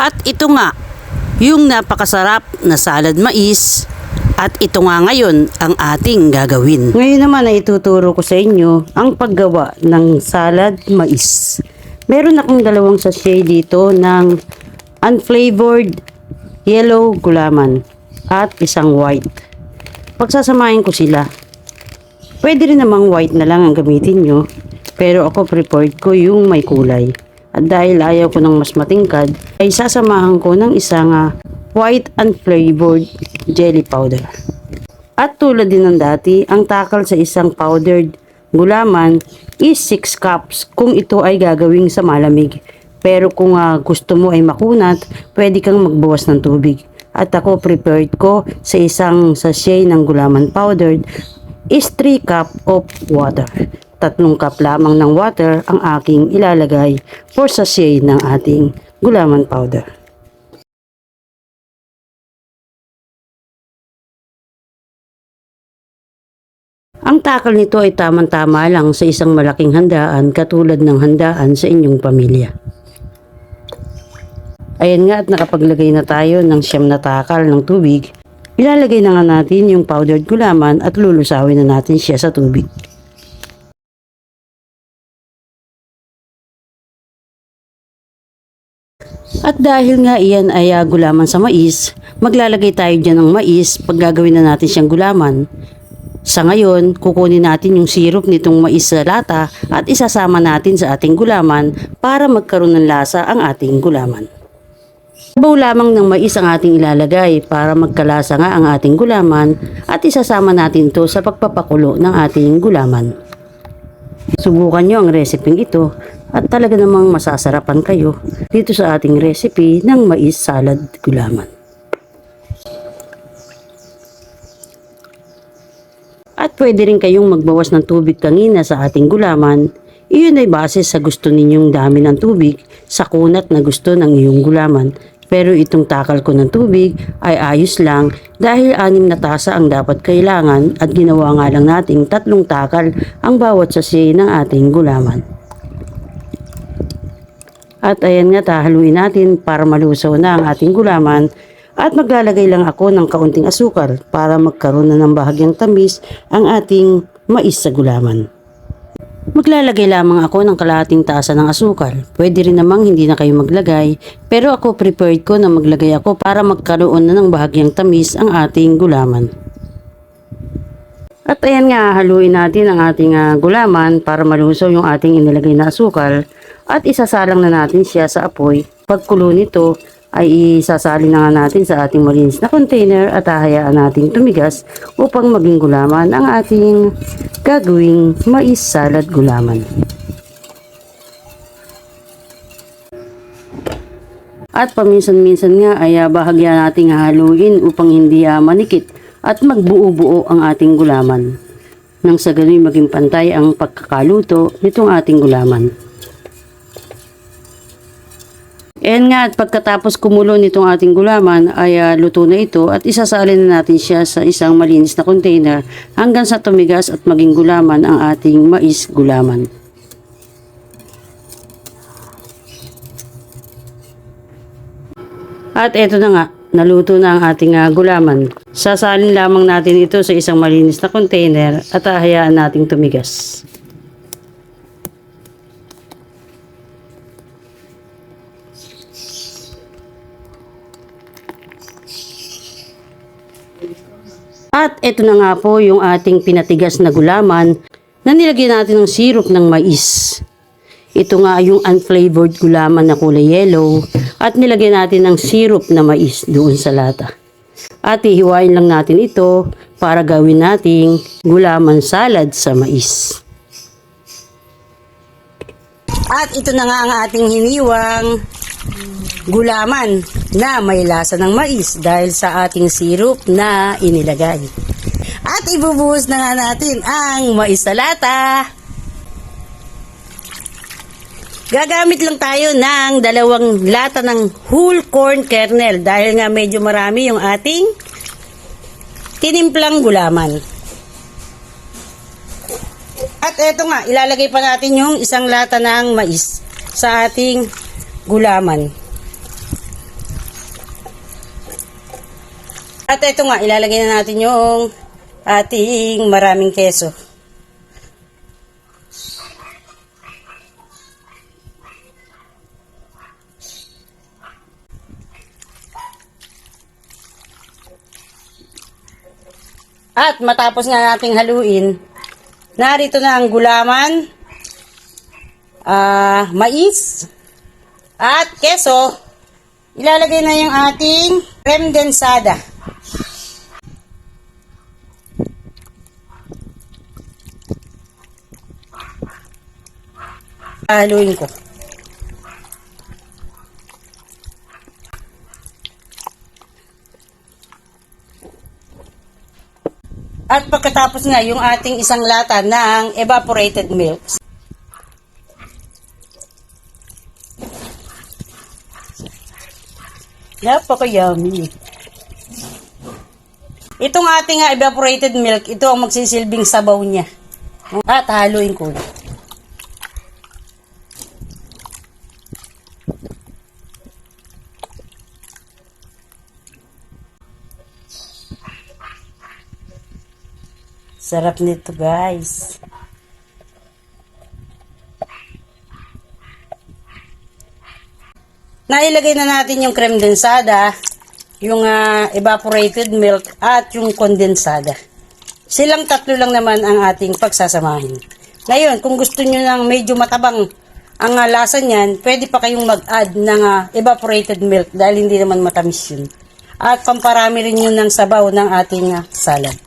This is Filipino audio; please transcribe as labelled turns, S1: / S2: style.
S1: At ito nga, yung napakasarap na salad mais. At ito nga ngayon ang ating gagawin. Ngayon naman ay ituturo ko sa inyo ang paggawa ng salad mais. Meron akong dalawang sachet dito ng unflavored yellow gulaman at isang white. Pagsasamahin ko sila. Pwede rin namang white na lang ang gamitin nyo, pero ako preferred ko yung may kulay. At dahil ayaw ko ng mas matingkad, ay sasamahan ko ng isang white unflavored jelly powder. At tulad din ng dati, ang takal sa isang powdered gulaman is 6 cups kung ito ay gagawing sa malamig. Pero kung gusto mo ay makunat, pwede kang magbawas ng tubig. At ako prepared ko sa isang sachet ng gulaman powdered is 3 cup of water. 3 cup lamang ng water ang aking ilalagay for sachet ng ating gulaman powder. Ang takal nito ay tamang-tama lang sa isang malaking handaan katulad ng handaan sa inyong pamilya. Ayan nga at nakapaglagay na tayo ng 9 na takal ng tubig. Ilalagay na nga natin yung powdered gulaman at lulusawin na natin siya sa tubig. At dahil nga iyan ay gulaman sa mais, maglalagay tayo dyan ng mais pag gagawin na natin siyang gulaman. Sa ngayon, kukunin natin yung syrup nitong mais sa lata at isasama natin sa ating gulaman para magkaroon ng lasa ang ating gulaman. Sabaw lamang ng mais ang ating ilalagay para magkalasa nga ang ating gulaman at isasama natin ito sa pagpapakulo ng ating gulaman. Subukan nyo ang resepeng ito at talaga namang masasarapan kayo dito sa ating recipe ng mais salad gulaman. At pwede rin kayong magbawas ng tubig kanina sa ating gulaman. Iyon ay base sa gusto ninyong dami ng tubig sa kunat na gusto ng iyong gulaman. Pero itong takal ko ng tubig ay ayos lang dahil 6 na tasa ang dapat kailangan at ginawa nga lang nating 3 takal ang bawat sachet ng ating gulaman. At ayan nga, tahaluin natin para malusaw na ang ating gulaman. At maglalagay lang ako ng kaunting asukal para magkaroon na ng bahagyang tamis ang ating mais sa gulaman. Maglalagay lamang ako ng kalahating tasa ng asukal. Pwede rin namang hindi na kayo maglagay, pero ako prepared ko na maglagay ako para magkaroon na ng bahagyang tamis ang ating gulaman. At ayan nga, haluin natin ang ating gulaman para malusaw yung ating inilagay na asukal at isasalang na natin siya sa apoy. Pagkulo nito ay isasalin na nga natin sa ating malinis na container at hahayaan nating tumigas upang maging gulaman ang ating gagawing mais salad gulaman. At paminsan-minsan nga ay bahagya nating haluin upang hindi manikit at magbuo-buo ang ating gulaman. Nang sa ganon maging pantay ang pagkakaluto nitong ating gulaman. And nga at pagkatapos kumulo nitong ating gulaman ay luto na ito at isasalin na natin siya sa isang malinis na container hanggang sa tumigas at maging gulaman ang ating mais gulaman. At eto na nga, naluto na ang ating gulaman. Sasalin lamang natin ito sa isang malinis na container at hahayaan nating tumigas. At ito na nga po yung ating pinatigas na gulaman na nilagyan natin ng syrup ng mais. Ito nga yung unflavored gulaman na kulay yellow at nilagyan natin ng syrup na mais doon sa lata. At ihiwain lang natin ito para gawin nating gulaman salad sa mais. At ito na nga ang ating hiniwang gulaman na may lasa ng mais dahil sa ating syrup na inilagay. At ibubuhos na nga natin ang mais sa lata. Gagamit lang tayo ng 2 lata ng whole corn kernel dahil nga medyo marami yung ating tinimplang gulaman. At eto nga, ilalagay pa natin yung 1 lata ng mais sa ating gulaman. At ito nga, ilalagay na natin yung ating maraming keso. At matapos nga nating haluin, narito na ang gulaman, mais, at keso. Ilalagay na yung ating creme densada. Haluin ko. At pagkatapos nga yung ating isang lata ng evaporated milk. Napaka-yummy. Itong ating evaporated milk, ito ang magsisilbing sabaw niya. At haluin ko. Sarap nito, guys. Nailagay na natin yung creme densada, yung evaporated milk, at yung kondensada. Silang tatlo lang naman ang ating pagsasamahin. Ngayon, kung gusto nyo ng medyo matabang ang lasa niyan, pwede pa kayong mag-add ng evaporated milk dahil hindi naman matamis yun. At pamparami rin yun ng sabaw ng ating salad.